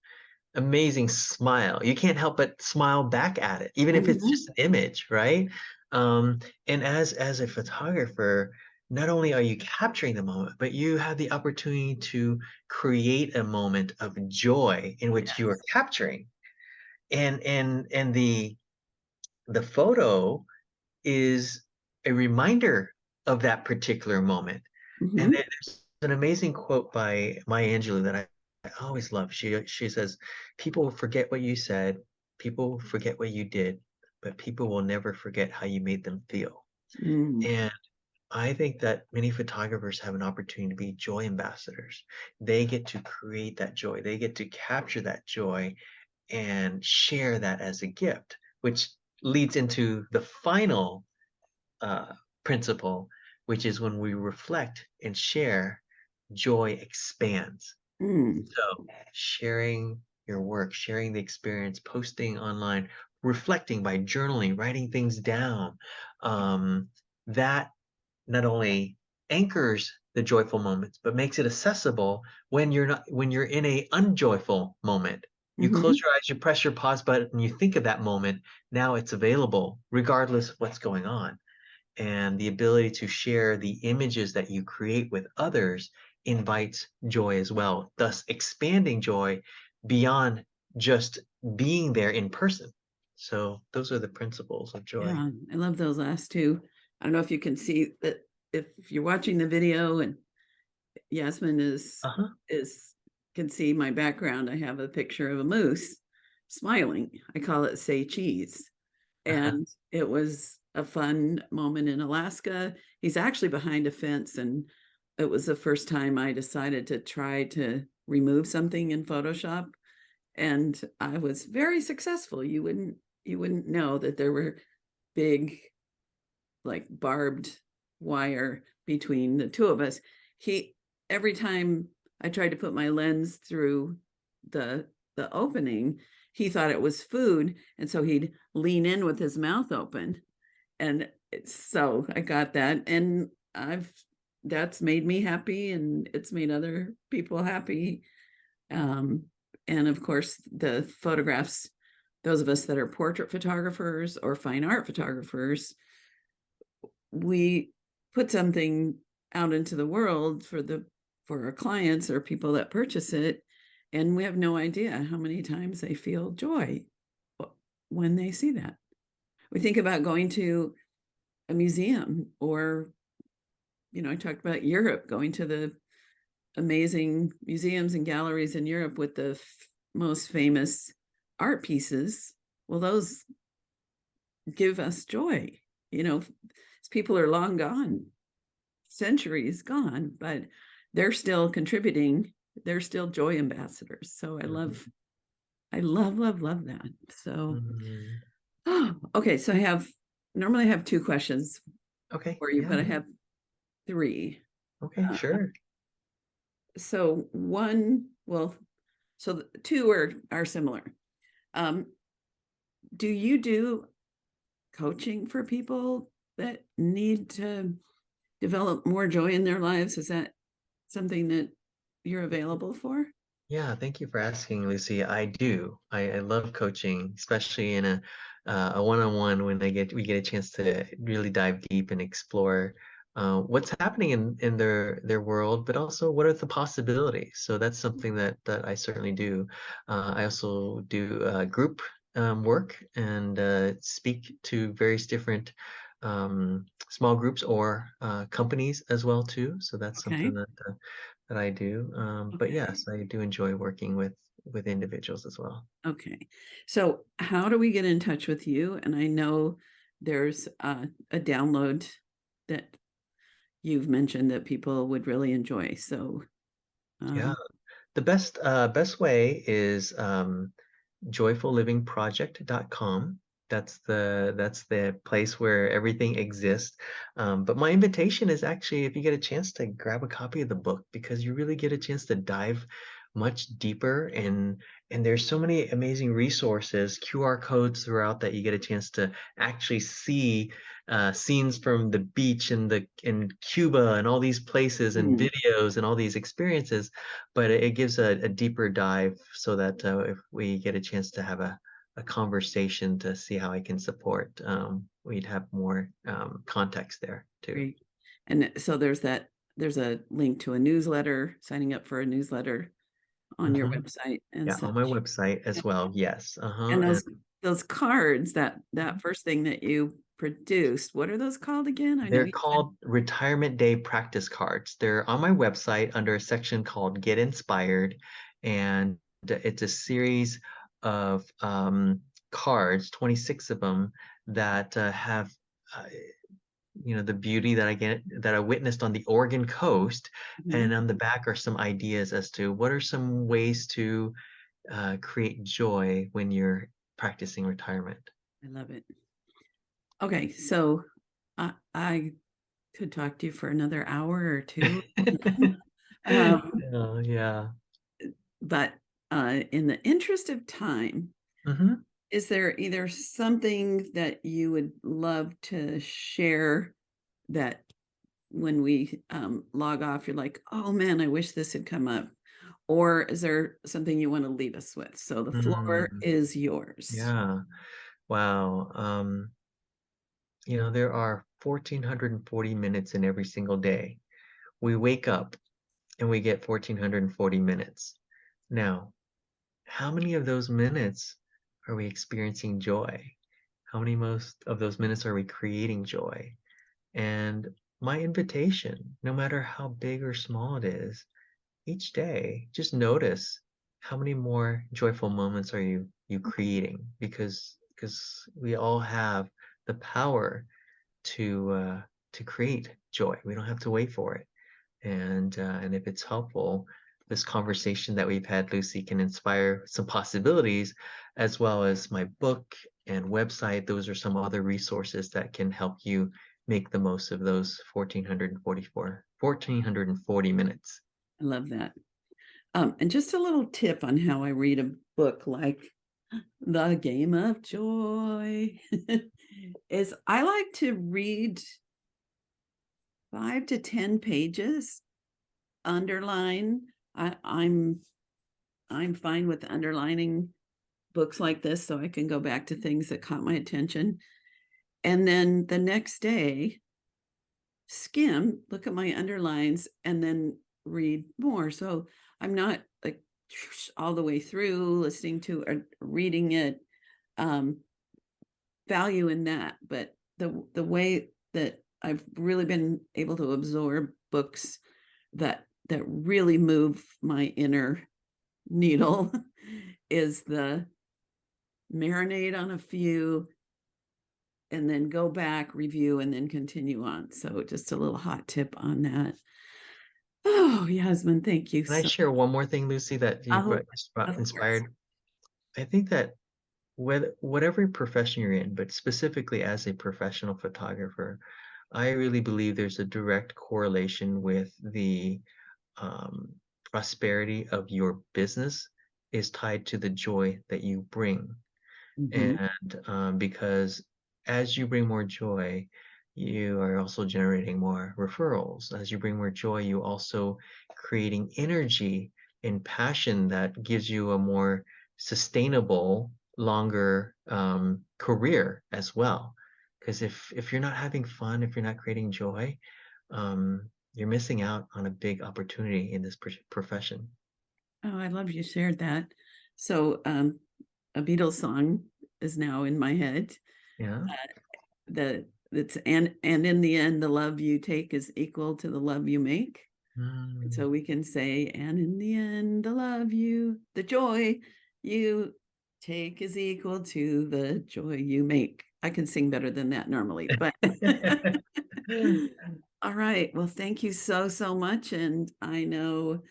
amazing smile, you can't help but smile back at it, even if it's Mm-hmm. just an image, right? And as a photographer, not only are you capturing the moment, but you have the opportunity to create a moment of joy in which you are Yes. capturing. And the photo is a reminder of that particular moment. And Mm-hmm. then there's an amazing quote by Maya Angelou that I always love. She says, "People will forget what you said, people will forget what you did, but people will never forget how you made them feel." Mm. And I think that many photographers have an opportunity to be joy ambassadors. They get to create that joy. They get to capture that joy and share that as a gift, which leads into the final uh, principle, which is when we reflect and share, joy expands. Mm. So, sharing your work, sharing the experience, posting online, reflecting by journaling, writing things down, that not only anchors the joyful moments, but makes it accessible when you're in a unjoyful moment. You Mm-hmm. close your eyes, you press your pause button, and you think of that moment. Now it's available, regardless of what's going on. And the ability to share the images that you create with others invites joy as well, thus expanding joy beyond just being there in person. So those are the principles of joy. Yeah, I love those last 2. I don't know if you can see that if you're watching the video and Yasmin Uh-huh. is can see my background. I have a picture of a moose smiling. I call it say cheese. And it was a fun moment in Alaska. He's actually behind a fence, and it was the first time I decided to try to remove something in Photoshop, and I was very successful. You wouldn't know that there were big, like, barbed wire between the 2 of us. He Every time I tried to put my lens through the opening, he thought it was food, and so he'd lean in with his mouth open. And so I got that, and that's made me happy, and it's made other people happy. um, and of course the photographs, those of us that are portrait photographers or fine art photographers, we put something out into the world for our clients or people that purchase it, and we have no idea how many times they feel joy when they see that. We think about going to a museum, or I talked about Europe, going to the amazing museums and galleries in Europe with the most famous art pieces. Well, those give us joy. People are long gone, centuries gone, but they're still contributing they're still joy ambassadors. So I Mhm. love that. So, Mhm. okay. So normally I have 2 questions Okay. for you, Yeah. but I have 3. Okay. Uh, Sure. so one, well, so 2 are similar. Um, do you do coaching for people that need to develop more joy in their lives? Is that something that you're available for? Yeah, thank you for asking, Lucy. I do. I love coaching, especially in a one-on-one when we get a chance to really dive deep and explore what's happening in their world, but also what are the possibilities. So that's something that I certainly do. I also do group work and speak to various different small groups or companies as well too. So that's something Okay. that I do. But Okay. yes, I do enjoy working with individuals as well. Okay. So how do we get in touch with you? And I know there's a download that you've mentioned that people would really enjoy. So, Yeah, um, the best way is joyfullivingproject.com. That's the place where everything exists. But my invitation is actually if you get a chance to grab a copy of the book because you really get a chance to dive much deeper and there's so many amazing resources, QR codes throughout that you get a chance to actually see scenes from the beach and the in Cuba and all these places and mm, videos and all these experiences, but it gives a deeper dive so that if we get a chance to have a conversation to see how I can support, we'd have more context there too. great. And so there's a link to a newsletter, signing up for a newsletter on your Mhm. website and Yeah, on my such. website as well. Yes. Uh-huh. And And those cards, that first thing that you produced, what are those called again? I know they're you said. called retirement day practice cards. They're on my website under a section called Get Inspired, and it's a series of cards, 26 of them that have uh, the beauty that I witnessed on the Oregon coast, and Mhm. on the back are some ideas as to what are some ways to create joy when you're practicing retirement. I love it. Okay, so I could talk to you for another hour or 2. Um, Yeah. but in the interest of time, Hmm. is there either something that you would love to share that when we log off, you're like, oh man, I wish this had come up? Or is there something you want to leave us with? So the floor Mm, is yours. yeah. Wow. There are 1,440 minutes in every single day. We wake up and we get 1,440 minutes. Now, how many of those minutes are we experiencing joy? How many most of those minutes are we creating joy? And my invitation, no matter how big or small it is, each day, just notice how many more joyful moments are you creating because we all have the power to create joy. We don't have to wait for it. And if it's helpful, this conversation that we've had, Lucy, can inspire some possibilities, as well as my book and website. Those are some other resources that can help you make the most of those 1,440 minutes. I love that. And just a little tip on how I read a book like The Game of Joy is I like to read 5 to 10 pages, underline. I'm fine with underlining books like this so I can go back to things that caught my attention. And then the next day, skim, look at my underlines, and then read more. So I'm not like all the way through listening to or reading it. Um, Value in that, but the way that I've really been able to absorb books that really move my inner needle is the marinate on a few and then go back, review, and then continue on. So just a little hot tip on that. Oh, Yasmin, thank you Can I so share one more thing, Lucy, that you much. Of course. inspired? I think that whatever profession you're in, but specifically as a professional photographer, I really believe there's a direct correlation with the um, prosperity of your business is tied to the joy that you bring. Mhm. And because as you bring more joy, you are also generating more referrals. As you bring more joy, you also creating energy and passion that gives you a more sustainable, longer career as well. Because if you're not having fun, if you're not creating joy, you're missing out on a big opportunity in this profession. Oh, I love you shared that. So, a Beatles song is now in my head. Yeah. The It's and in the end, the love you take is equal to the love you make. And Mm. so we can say, and in the end, the joy you take is equal to the joy you make. I can sing better than that normally, but all right. Well, thank you so, so much. And I know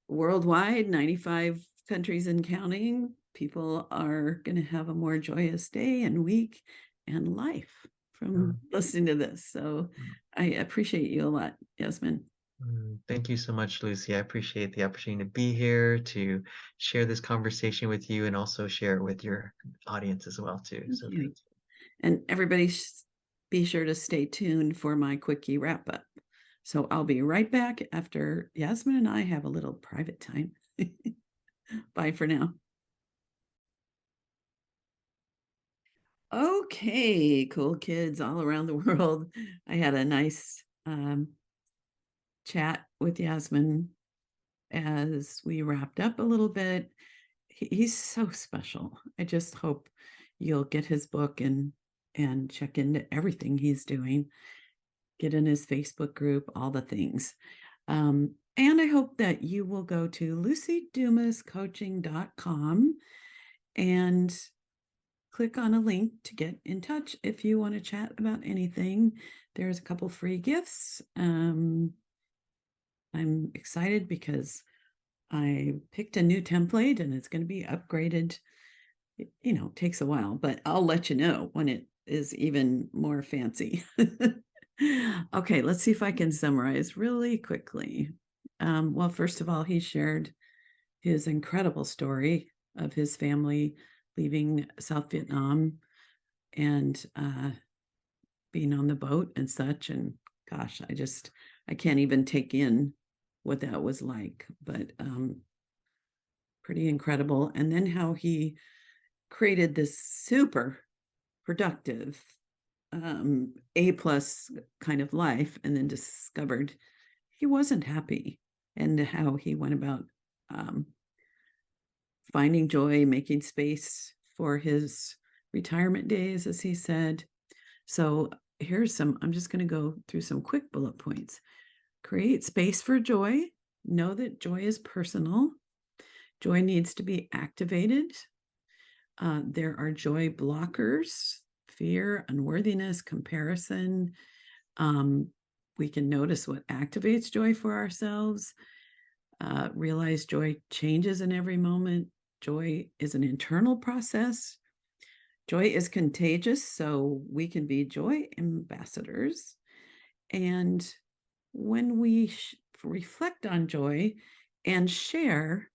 worldwide, 95 countries and counting, people are going to have a more joyous day and week and life from listening to this. So I appreciate you a lot, Yasmin. Thank you so much, Lucy. I appreciate the opportunity to be here, to share this conversation with you, and also share it with your audience as well, too. Thank So you. thank And everybody be sure to stay tuned for my quickie wrap up. So I'll be right back after Yasmin and I have a little private time. Bye for now. Okay, cool kids all around the world. I had a nice chat with Yasmin as we wrapped up a little bit. He's so special. I just hope you'll get his book and check into everything he's doing. Get in his Facebook group, all the things. And I hope that you will go to lucydumascoaching.com and click on a link to get in touch if you want to chat about anything. There's a couple free gifts. I'm excited because I picked a new template and it's going to be upgraded. It takes a while, but I'll let you know when it is even more fancy. Okay, let's see if I can summarize really quickly. Well, first of all, he shared his incredible story of his family leaving South Vietnam and being on the boat and such. And gosh, I can't even take in what that was like, but pretty incredible. And then how he created this super productive A+ kind of life, and then discovered he wasn't happy, and how he went about finding joy, making space for his retirement days, as he said. So I'm just going to go through some quick bullet points. Create space for joy. Know that joy is personal. Joy needs to be activated. There are joy blockers: fear, unworthiness, comparison. We can notice what activates joy for ourselves. Realize joy changes in every moment. Joy is an internal process. Joy is contagious, so we can be joy ambassadors. And when we reflect on joy and share,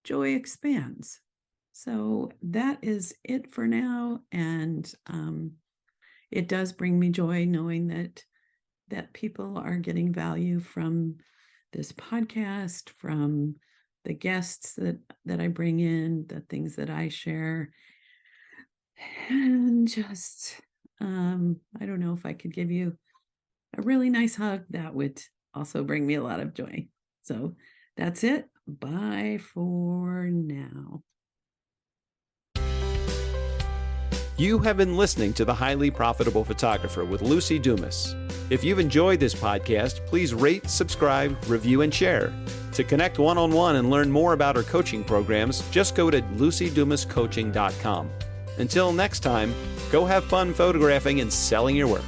joy expands. So that is it for now. And it does bring me joy knowing that people are getting value from this podcast, from the guests that I bring in, the things that I share. And just, I don't know if I could give you a really nice hug. That would also bring me a lot of joy. So that's it. Bye for now. You have been listening to The Highly Profitable Photographer with Lucy Dumas. If you've enjoyed this podcast, please rate, subscribe, review, and share. To connect one-on-one and learn more about our coaching programs, just go to lucydumascoaching.com. Until next time, go have fun photographing and selling your work.